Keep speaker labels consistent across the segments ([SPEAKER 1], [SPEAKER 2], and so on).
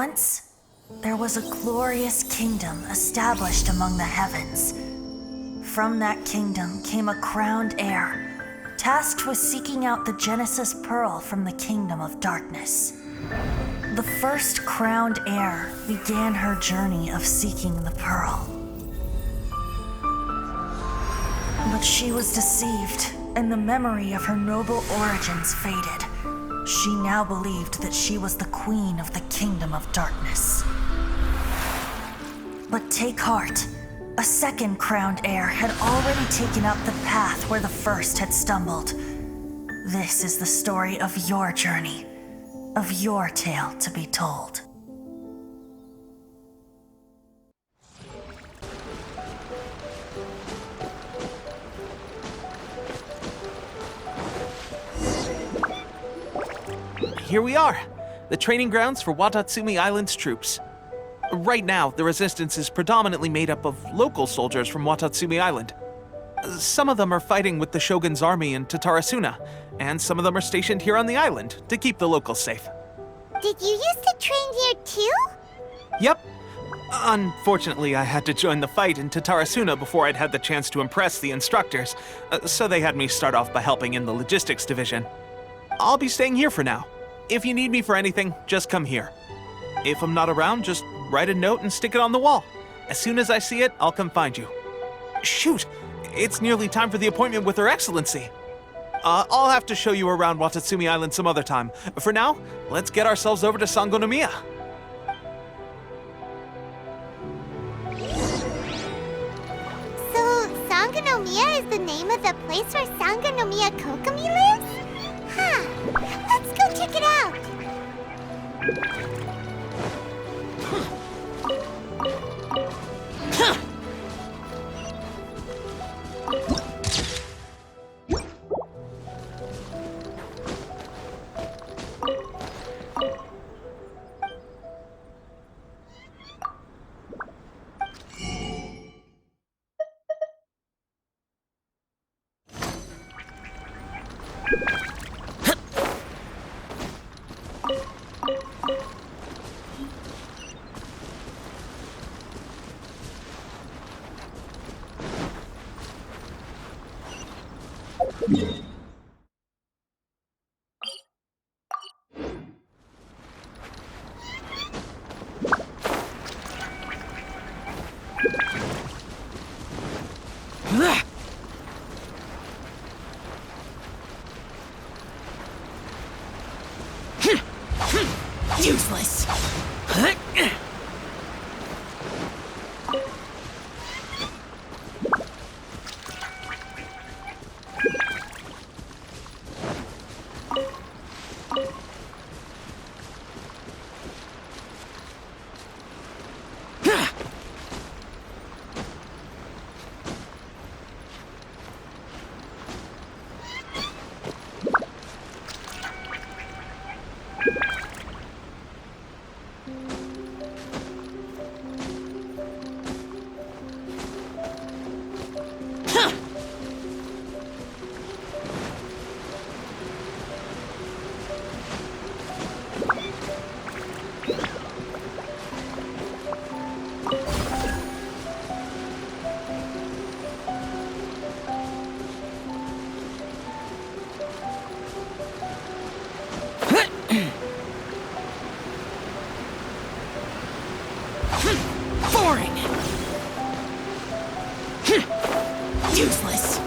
[SPEAKER 1] Once, there was a glorious kingdom established among the heavens. From that kingdom came a crowned heir, tasked with seeking out the Genesis Pearl from the kingdom of darkness. The first crowned heir began her journey of seeking the pearl. But she was deceived, and the memory of her noble origins faded. She now believed that she was the queen of the kingdom of darkness. But take heart. A second crowned heir had already taken up the path where the first had stumbled. This is the story of your journey, of your tale to be told.
[SPEAKER 2] Here we are, the training grounds for Watatsumi Island's troops. Right now, the resistance is predominantly made up of local soldiers from Watatsumi Island. Some of them are fighting with the Shogun's army in Tatarasuna, and some of them are stationed here on the island to keep the locals safe.
[SPEAKER 3] Did you used to train here too?
[SPEAKER 2] Yep. Unfortunately, I had to join the fight in Tatarasuna before I'd had the chance to impress the instructors, so they had me start off by helping in the logistics division. I'll be staying here for now. If you need me for anything, just come here. If I'm not around, just write a note and stick it on the wall. As soon as I see it, I'll come find you. Shoot! It's nearly time for the appointment with Her Excellency. I'll have to show you around Watatsumi Island some other time. For now, let's get ourselves over to Sangonomiya.
[SPEAKER 3] So, Sangonomiya is the name of the place where Sangonomiya Kokomi lives? Huh. Let's go check it out.
[SPEAKER 4] Useless. Boring. Useless.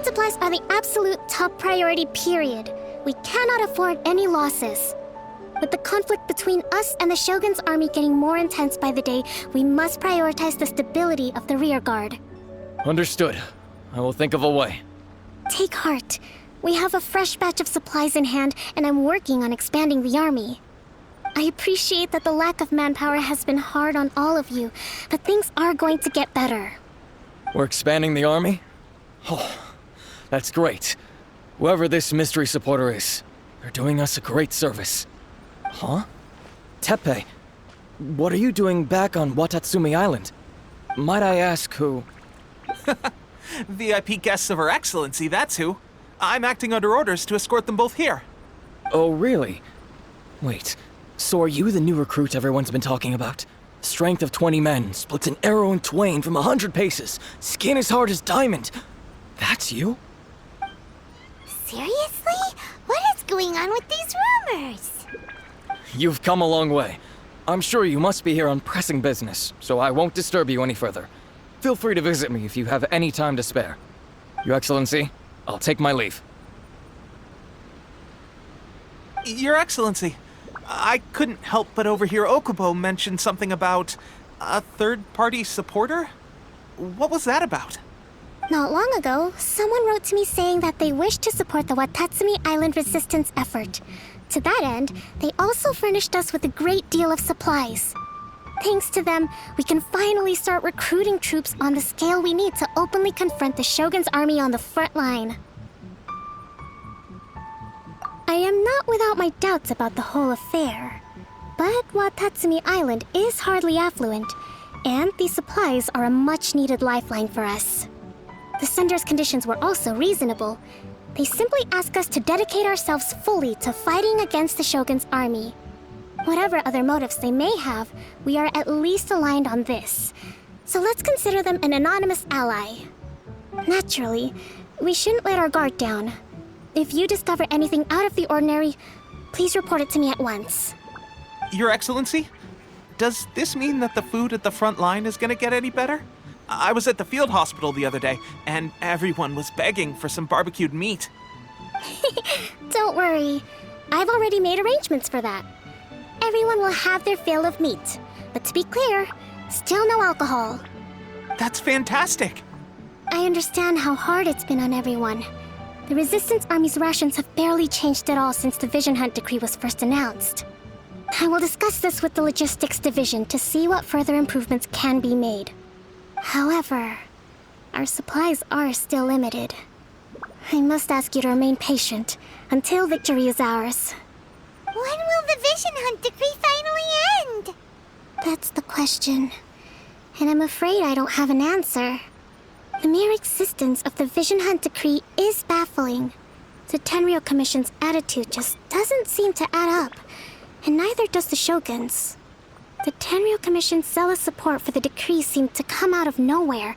[SPEAKER 5] Food supplies are the absolute top priority, period. We cannot afford any losses. With the conflict between us and the Shogun's army getting more intense by the day, we must prioritize the stability of the rear guard.
[SPEAKER 6] Understood. I will think of a way.
[SPEAKER 5] Take heart. We have a fresh batch of supplies in hand, and I'm working on expanding the army. I appreciate that the lack of manpower has been hard on all of you, but things are going to get better.
[SPEAKER 6] We're expanding the army? Oh, that's great. Whoever this mystery supporter is, they're doing us a great service. Huh? Teppei, what are you doing back on Watatsumi Island? Might I ask who?
[SPEAKER 2] VIP guests of Her Excellency, that's who. I'm acting under orders to escort them both here.
[SPEAKER 6] Oh, really? Wait, so are you the new recruit everyone's been talking about? Strength of 20 men, splits an arrow in twain from 100 paces, skin as hard as diamond. That's you?
[SPEAKER 3] Seriously? What is going on with these rumors?
[SPEAKER 6] You've come a long way. I'm sure you must be here on pressing business, so I won't disturb you any further. Feel free to visit me if you have any time to spare. Your Excellency, I'll take my leave.
[SPEAKER 2] Your Excellency, I couldn't help but overhear Okubo mention something about a third-party supporter? What was that about?
[SPEAKER 5] Not long ago, someone wrote to me saying that they wish to support the Watatsumi Island resistance effort. To that end, they also furnished us with a great deal of supplies. Thanks to them, we can finally start recruiting troops on the scale we need to openly confront the Shogun's army on the front line. I am not without my doubts about the whole affair, but Watatsumi Island is hardly affluent, and these supplies are a much-needed lifeline for us. The sender's conditions were also reasonable. They simply ask us to dedicate ourselves fully to fighting against the Shogun's army. Whatever other motives they may have, we are at least aligned on this. So let's consider them an anonymous ally. Naturally, we shouldn't let our guard down. If you discover anything out of the ordinary, please report it to me at once.
[SPEAKER 2] Your Excellency, does this mean that the food at the front line is gonna get any better? I was at the field hospital the other day, and everyone was begging for some barbecued meat.
[SPEAKER 5] Don't worry. I've already made arrangements for that. Everyone will have their fill of meat. But to be clear, still no alcohol.
[SPEAKER 2] That's fantastic!
[SPEAKER 5] I understand how hard it's been on everyone. The Resistance Army's rations have barely changed at all since the Vision Hunt decree was first announced. I will discuss this with the Logistics Division to see what further improvements can be made. However, our supplies are still limited. I must ask you to remain patient until victory is ours.
[SPEAKER 3] When will the Vision Hunt decree finally end?
[SPEAKER 5] That's the question. And I'm afraid I don't have an answer. The mere existence of the Vision Hunt decree is baffling. The Tenryou Commission's attitude just doesn't seem to add up, and neither does the Shogun's. The Tenryou Commission's zealous support for the decree seemed to come out of nowhere,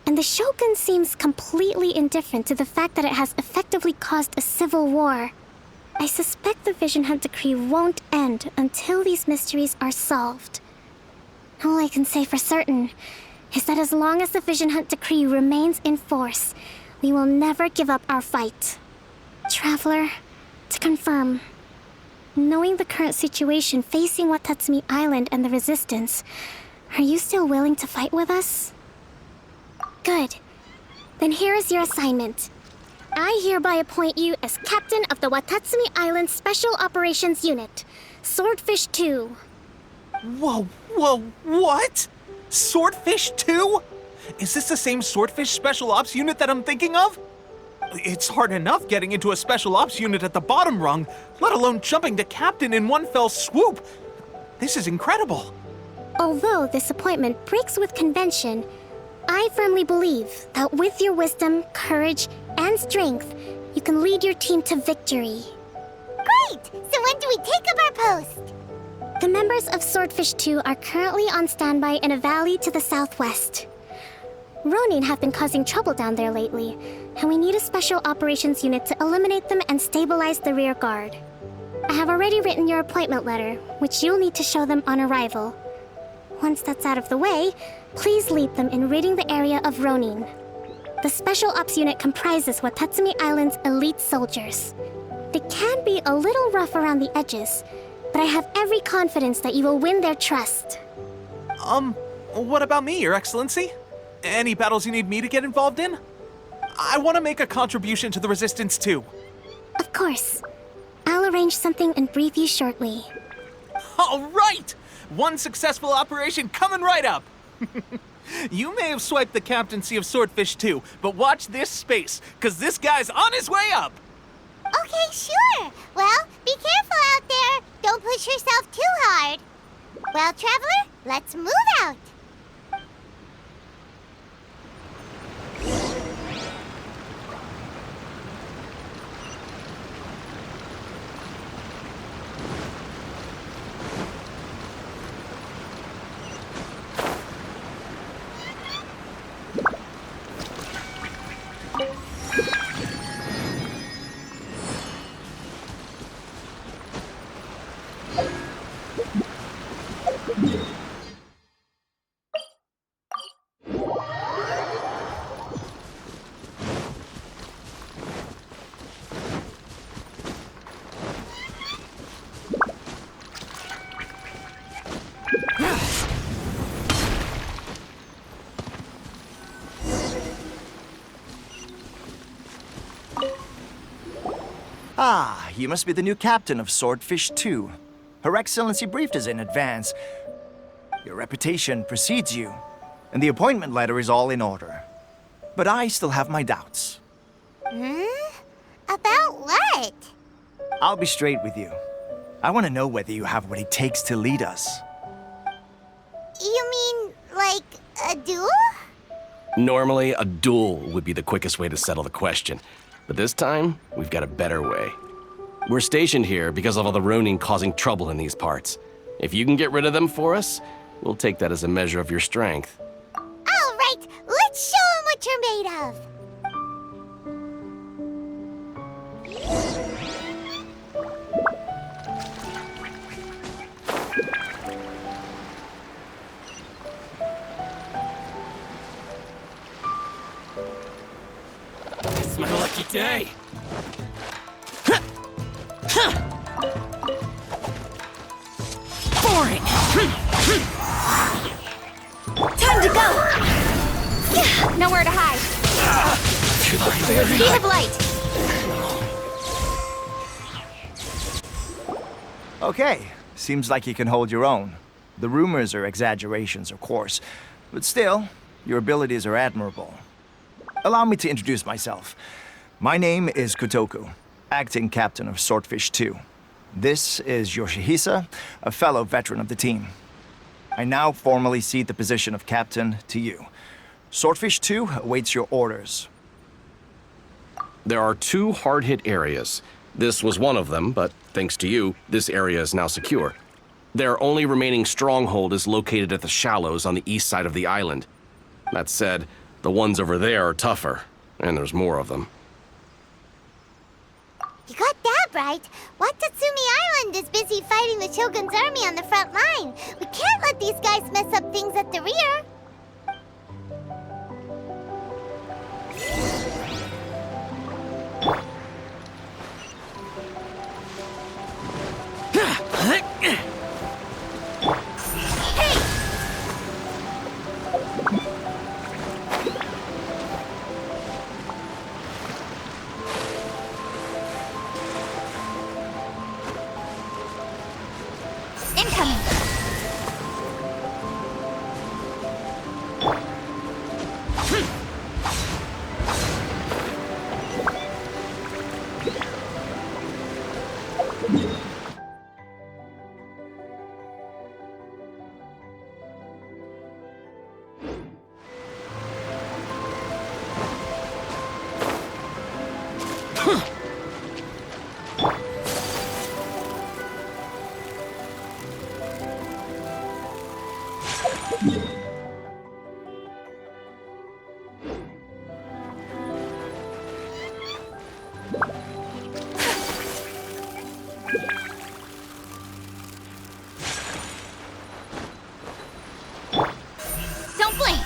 [SPEAKER 5] and the Shogun seems completely indifferent to the fact that it has effectively caused a civil war. I suspect the Vision Hunt decree won't end until these mysteries are solved. All I can say for certain is that as long as the Vision Hunt decree remains in force, we will never give up our fight. Traveler, to confirm, knowing the current situation facing Watatsumi Island and the Resistance, are you still willing to fight with us? Good. Then here is your assignment. I hereby appoint you as captain of the Watatsumi Island Special Operations Unit, Swordfish 2.
[SPEAKER 2] Whoa, what? Swordfish 2? Is this the same Swordfish Special Ops unit that I'm thinking of? It's hard enough getting into a Special Ops unit at the bottom rung, let alone jumping to captain in one fell swoop. This is incredible.
[SPEAKER 5] Although this appointment breaks with convention, I firmly believe that with your wisdom, courage, and strength, you can lead your team to victory.
[SPEAKER 3] Great! So when do we take up our post?
[SPEAKER 5] The members of Swordfish 2 are currently on standby in a valley to the southwest. Ronin have been causing trouble down there lately, and we need a special operations unit to eliminate them and stabilize the rear guard. I have already written your appointment letter, which you'll need to show them on arrival. Once that's out of the way, please lead them in ridding the area of Ronin. The Special Ops Unit comprises Watatsumi Island's elite soldiers. They can be a little rough around the edges, but I have every confidence that you will win their trust.
[SPEAKER 2] What about me, Your Excellency? Any battles you need me to get involved in? I want to make a contribution to the Resistance too.
[SPEAKER 5] Of course. I'll arrange something and brief you shortly.
[SPEAKER 2] All right! One successful operation coming right up! You may have swiped the captaincy of Swordfish too, but watch this space, because this guy's on his way up!
[SPEAKER 3] Okay, sure. Well, be careful out there. Don't push yourself too hard. Well, Traveler, let's move out.
[SPEAKER 7] Ah, you must be the new captain of Swordfish 2. Her Excellency briefed us in advance. Your reputation precedes you, and the appointment letter is all in order. But I still have my doubts.
[SPEAKER 3] About what?
[SPEAKER 7] I'll be straight with you. I want to know whether you have what it takes to lead us.
[SPEAKER 3] You mean, like, a duel?
[SPEAKER 8] Normally, a duel would be the quickest way to settle the question. But this time, we've got a better way. We're stationed here because of all the Ronin causing trouble in these parts. If you can get rid of them for us, we'll take that as a measure of your strength.
[SPEAKER 3] All right, let's show 'em what you're made of.
[SPEAKER 8] It's my lucky day.
[SPEAKER 4] Boring!
[SPEAKER 3] Time to go! Nowhere to hide. Speed of light.
[SPEAKER 7] Okay, seems like you can hold your own. The rumors are exaggerations, of course, but still, your abilities are admirable. Allow me to introduce myself. My name is Kotoku, acting captain of Swordfish 2. This is Yoshihisa, a fellow veteran of the team. I now formally cede the position of captain to you. Swordfish 2 awaits your orders.
[SPEAKER 8] There are 2 hard-hit areas. This was one of them, but thanks to you, this area is now secure. Their only remaining stronghold is located at the shallows on the east side of the island. That said, the ones over there are tougher, and there's more of them.
[SPEAKER 3] You got that right. Watatsumi Island is busy fighting the Shogun's army on the front line. We can't let these guys mess up things at the rear. Incoming! Don't blink!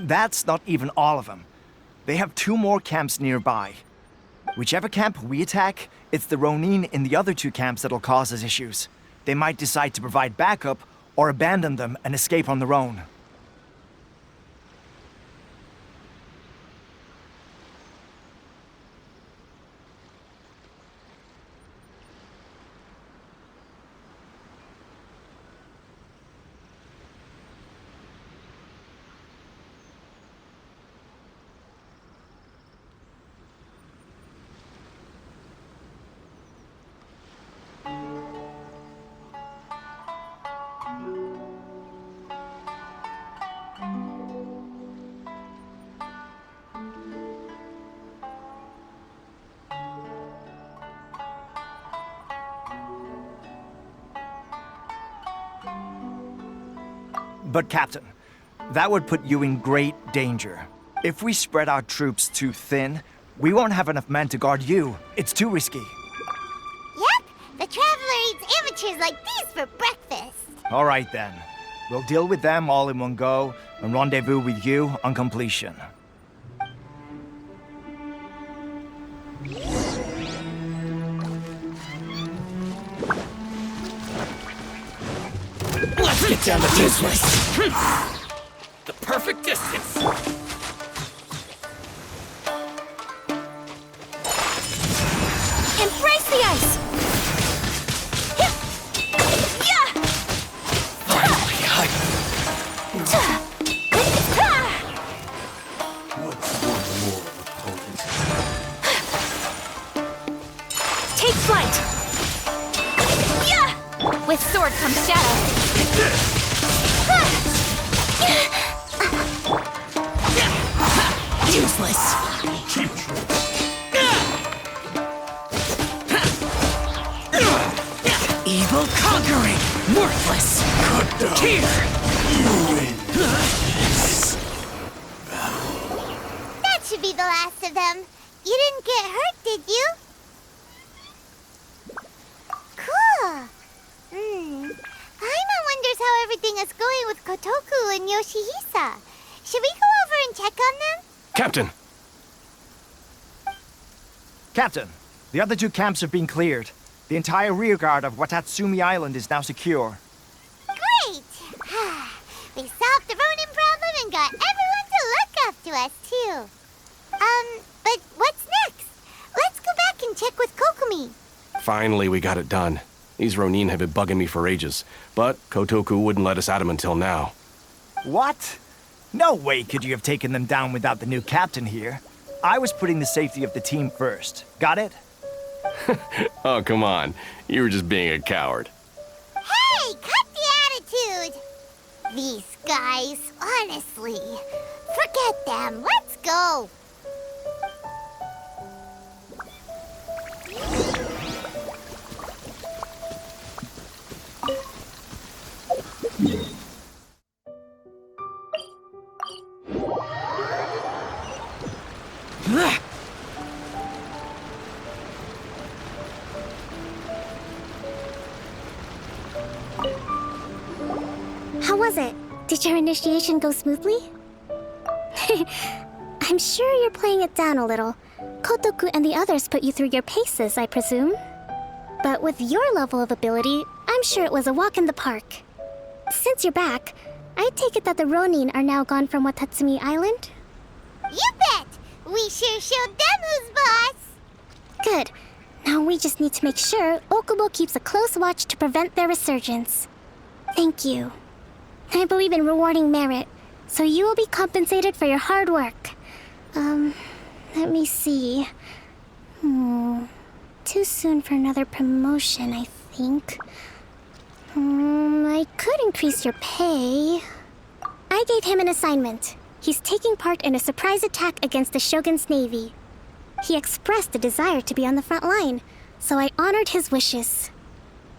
[SPEAKER 7] That's not even all of them. They have 2 more camps nearby. Whichever camp we attack, it's the Ronin in the other 2 camps that'll cause us issues. They might decide to provide backup or abandon them and escape on their own. But Captain, that would put you in great danger. If we spread our troops too thin, we won't have enough men to guard you. It's too risky.
[SPEAKER 3] Yep, the Traveler eats amateurs like these for breakfast.
[SPEAKER 7] All right then. We'll deal with them all in one go and rendezvous with you on completion.
[SPEAKER 4] Let's get down to business. The perfect distance.
[SPEAKER 5] Embrace the ice!
[SPEAKER 4] Finally,
[SPEAKER 5] Take flight! With sword comes shadow.
[SPEAKER 4] useless. Evil conquering, worthless. Here.
[SPEAKER 3] That should be the last of them. You didn't get hurt, did you? Cool. Paimon wonders how everything is going with Kotoku and Yoshihisa. Should we go over and check on them?
[SPEAKER 8] Captain!
[SPEAKER 7] Captain, the other two camps have been cleared. The entire rearguard of Watatsumi Island is now secure.
[SPEAKER 3] Great! We solved the Ronin problem and got everyone to look after us, too. But what's next? Let's go back and check with Kokumi.
[SPEAKER 8] Finally, we got it done. These Ronin have been bugging me for ages, but Kotoku wouldn't let us at them until now.
[SPEAKER 7] What? No way could you have taken them down without the new captain here. I was putting the safety of the team first. Got it?
[SPEAKER 8] Oh, come on. You were just being a coward.
[SPEAKER 3] Hey, cut the attitude! These guys, honestly. Forget them. Let's go.
[SPEAKER 5] How was it? Did your initiation go smoothly? I'm sure you're playing it down a little. Kotoku and the others put you through your paces, I presume. But with your level of ability, I'm sure it was a walk in the park. Since you're back, I take it that the Ronin are now gone from Watatsumi Island?
[SPEAKER 3] You bet! We sure showed them who's boss!
[SPEAKER 5] Good. Now we just need to make sure Okubo keeps a close watch to prevent their resurgence. Thank you. I believe in rewarding merit, so you will be compensated for your hard work. Let me see. Too soon for another promotion, I think. I could increase your pay. I gave him an assignment. He's taking part in a surprise attack against the Shogun's navy. He expressed a desire to be on the front line, so I honored his wishes.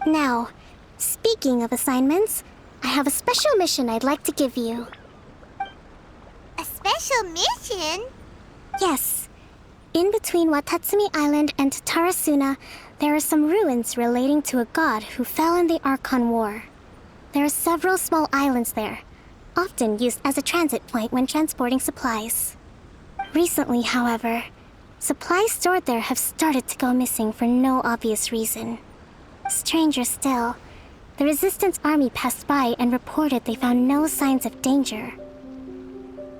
[SPEAKER 5] Now, speaking of assignments, I have a special mission I'd like to give you.
[SPEAKER 3] A special mission?
[SPEAKER 5] Yes. In between Watatsumi Island and Tarasuna, there are some ruins relating to a god who fell in the Archon War. There are several small islands there, often used as a transit point when transporting supplies. Recently, however, supplies stored there have started to go missing for no obvious reason. Stranger still, the Resistance Army passed by and reported they found no signs of danger.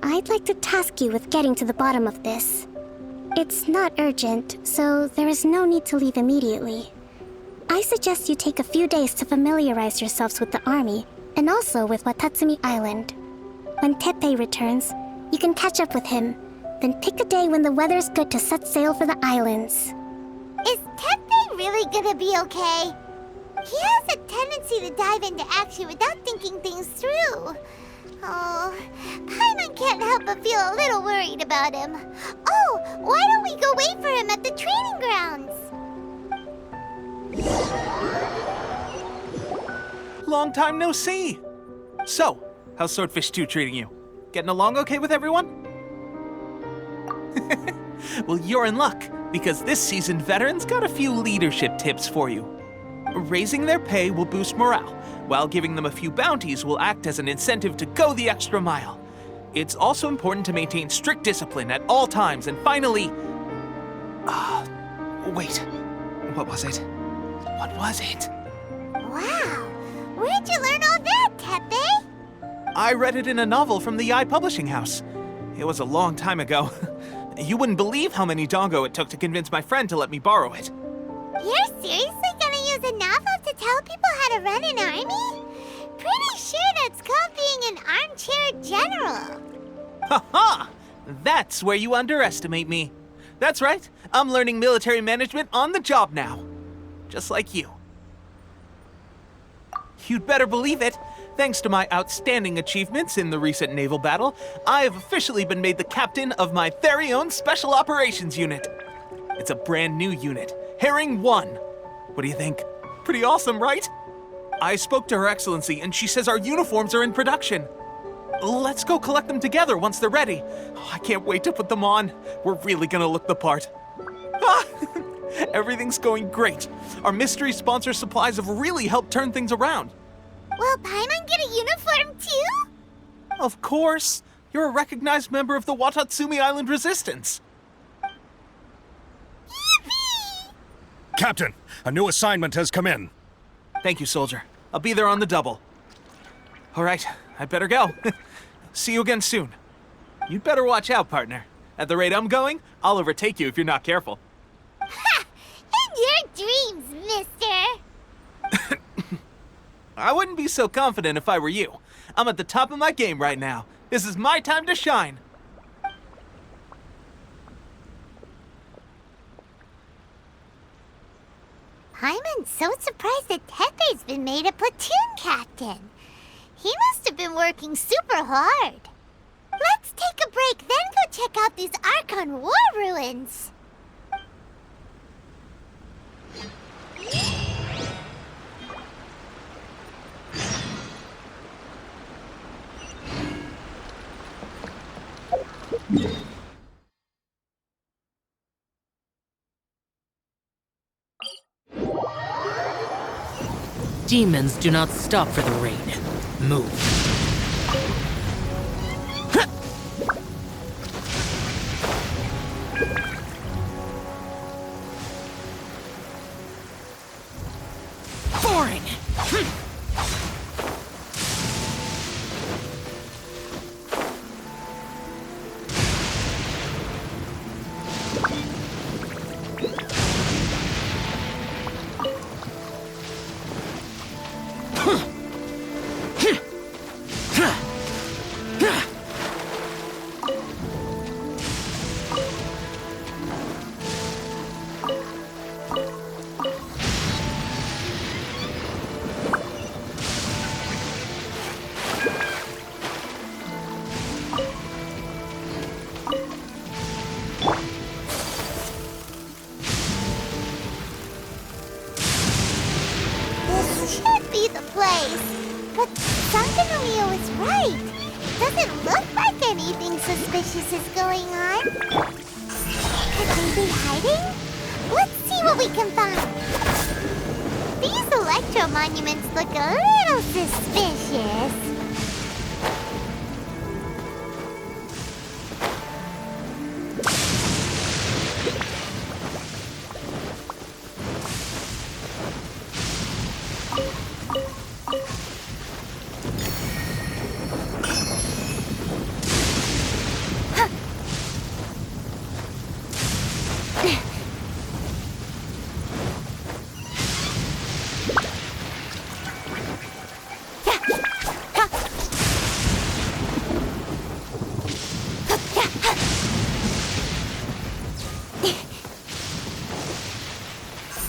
[SPEAKER 5] I'd like to task you with getting to the bottom of this. It's not urgent, so there is no need to leave immediately. I suggest you take a few days to familiarize yourselves with the army, and also with Watatsumi Island. When Teppei returns, you can catch up with him, then pick a day when the weather's good to set sail for the islands.
[SPEAKER 3] Is Teppei really gonna be okay? He has a tendency to dive into action without thinking things through. Oh, Paimon can't help but feel a little worried about him. Oh, why don't we go wait for him at the training grounds?
[SPEAKER 2] Long time no see. So, how's Swordfish 2 treating you? Getting along okay with everyone? Well, you're in luck, because this seasoned veteran's got a few leadership tips for you. Raising their pay will boost morale, while giving them a few bounties will act as an incentive to go the extra mile. It's also important to maintain strict discipline at all times, and finally... wait. What was it? What was it?
[SPEAKER 3] Wow, where'd you learn all that, Teppei?
[SPEAKER 2] I read it in a novel from the Yae Publishing House. It was a long time ago. You wouldn't believe how many dongo it took to convince my friend to let me borrow it.
[SPEAKER 3] You're seriously gonna use a novel to tell people how to run an army? Pretty sure that's called being an armchair general.
[SPEAKER 2] Ha-ha! That's where you underestimate me. That's right, I'm learning military management on the job now. Just like you. You'd better believe it. Thanks to my outstanding achievements in the recent naval battle, I have officially been made the captain of my very own Special Operations Unit. It's a brand new unit, Herring 1. What do you think? Pretty awesome, right? I spoke to Her Excellency, and she says our uniforms are in production. Let's go collect them together once they're ready. Oh, I can't wait to put them on. We're really gonna look the part. Ah! Everything's going great. Our mystery sponsor supplies have really helped turn things around.
[SPEAKER 3] Will Paimon get a uniform too?
[SPEAKER 2] Of course. You're a recognized member of the Watatsumi Island Resistance.
[SPEAKER 3] Yippee!
[SPEAKER 9] Captain, a new assignment has come in.
[SPEAKER 2] Thank you, soldier. I'll be there on the double. All right, I'd better go. See you again soon. You'd better watch out, partner. At the rate I'm going, I'll overtake you if you're not careful.
[SPEAKER 3] Ha! In your dreams, mister!
[SPEAKER 2] I wouldn't be so confident if I were you. I'm at the top of my game right now. This is my time to shine.
[SPEAKER 3] Paimon's so surprised that Tepe's been made a platoon captain. He must have been working super hard. Let's take a break, then go check out these Archon War ruins.
[SPEAKER 10] Demons do not stop for the raid. Move. Boring!
[SPEAKER 3] This should be the place. But Sankanomio is right. It doesn't look like anything suspicious is going on. Could they be hiding? Let's see what we can find. These electro monuments look a little suspicious.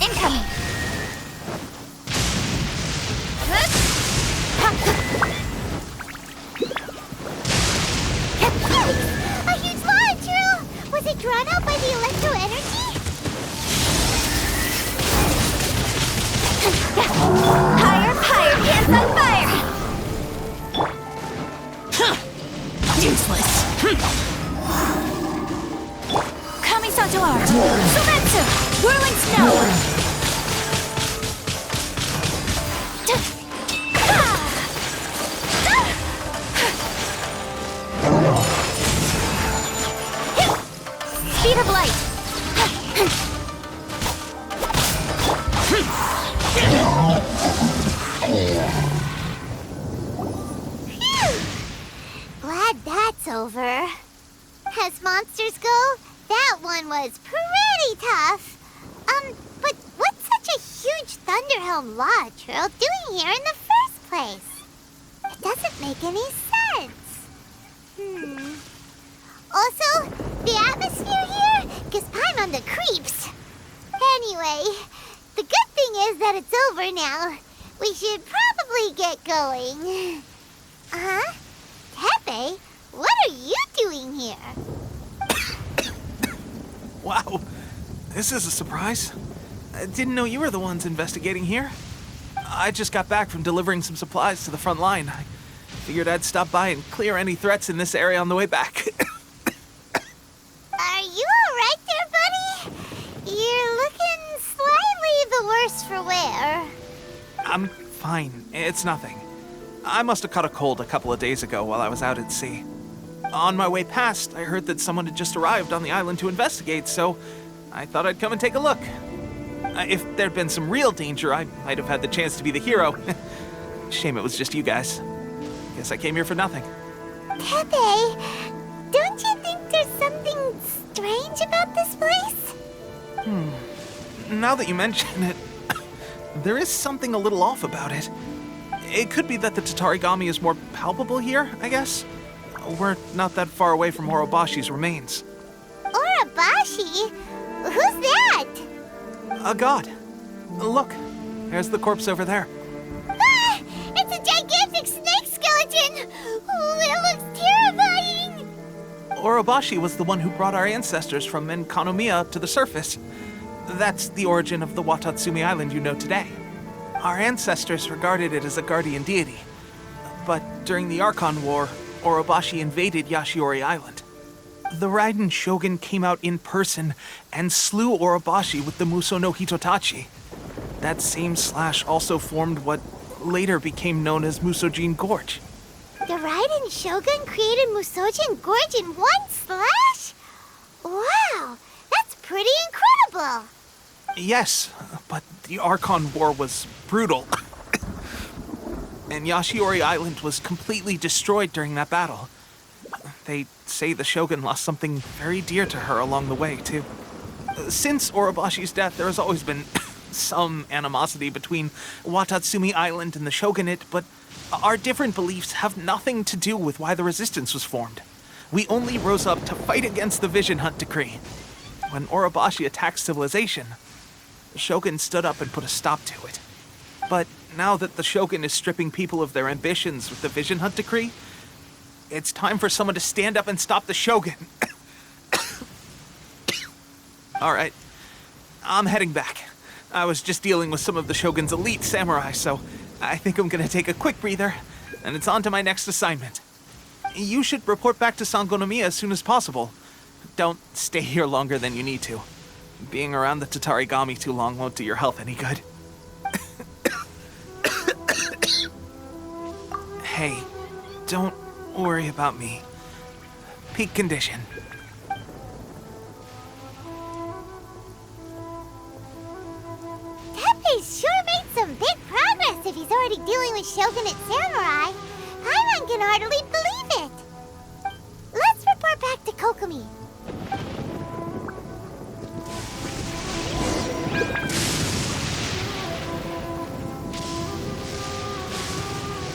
[SPEAKER 3] Incoming! A huge launch, Drew! Was it drawn out by the electro energy? Higher, higher, hands on fire!
[SPEAKER 1] Useless. Coming Santuar. Sumetsu. Whirling snow. Speed of light.
[SPEAKER 3] Glad that's over. As monsters go, that one was pretty tough. But what's such a huge Thunderhelm Lodge Earl doing here in the first place? It doesn't make any sense. Also, the atmosphere here gives Paimon the creeps. Anyway, the good thing is that it's over now. We should probably get going. Huh? Tepe, what are you doing here?
[SPEAKER 2] Wow, this is a surprise. I didn't know you were the ones investigating here. I just got back from delivering some supplies to the front line. I figured I'd stop by and clear any threats in this area on the way back.
[SPEAKER 3] Are you alright there, buddy? You're looking slightly the worse for wear.
[SPEAKER 2] I'm fine. It's nothing. I must have caught a cold a couple of days ago while I was out at sea. On my way past, I heard that someone had just arrived on the island to investigate, so I thought I'd come and take a look. If there'd been some real danger, I might have had the chance to be the hero. Shame it was just you guys. Guess I came here for nothing.
[SPEAKER 3] Pepe, don't you think there's something strange about this place?
[SPEAKER 2] Now that you mention it, there is something a little off about it. It could be that the Tatarigami is more palpable here, I guess. We're not that far away from Orobashi's remains.
[SPEAKER 3] Orobashi? Who's that?
[SPEAKER 2] A god. Look, there's the corpse over there.
[SPEAKER 3] Ah! It's a gigantic snake skeleton! Oh, it looks terrifying!
[SPEAKER 2] Orobashi was the one who brought our ancestors from Enkanomiya to the surface. That's the origin of the Watatsumi Island you know today. Our ancestors regarded it as a guardian deity. But during the Archon War, Orobashi invaded Yashiori Island. The Raiden Shogun came out in person and slew Orobashi with the Muso no Hitotachi. That same slash also formed what later became known as Musojin Gorge.
[SPEAKER 3] The Raiden Shogun created Musojin Gorge in one slash? Wow, that's pretty incredible!
[SPEAKER 2] Yes, but the Archon War was brutal. And Yashiori Island was completely destroyed during that battle. They say the Shogun lost something very dear to her along the way, too. Since Orobashi's death, there has always been some animosity between Watatsumi Island and the Shogunate, but our different beliefs have nothing to do with why the resistance was formed. We only rose up to fight against the Vision Hunt Decree. When Orobashi attacked civilization, the Shogun stood up and put a stop to it. But now that the Shogun is stripping people of their ambitions with the Vision Hunt Decree, it's time for someone to stand up and stop the Shogun. All right, I'm heading back. I was just dealing with some of the Shogun's elite samurai, so I think I'm gonna take a quick breather, and it's on to my next assignment. You should report back to Sangonomiya as soon as possible. Don't stay here longer than you need to. Being around the Tatarigami too long won't do your health any good. Hey, don't worry about me. Peak condition.
[SPEAKER 3] Tepe's sure made some big progress if he's already dealing with Shogunate samurai. Paimon can hardly believe it. Let's report back to Kokomi.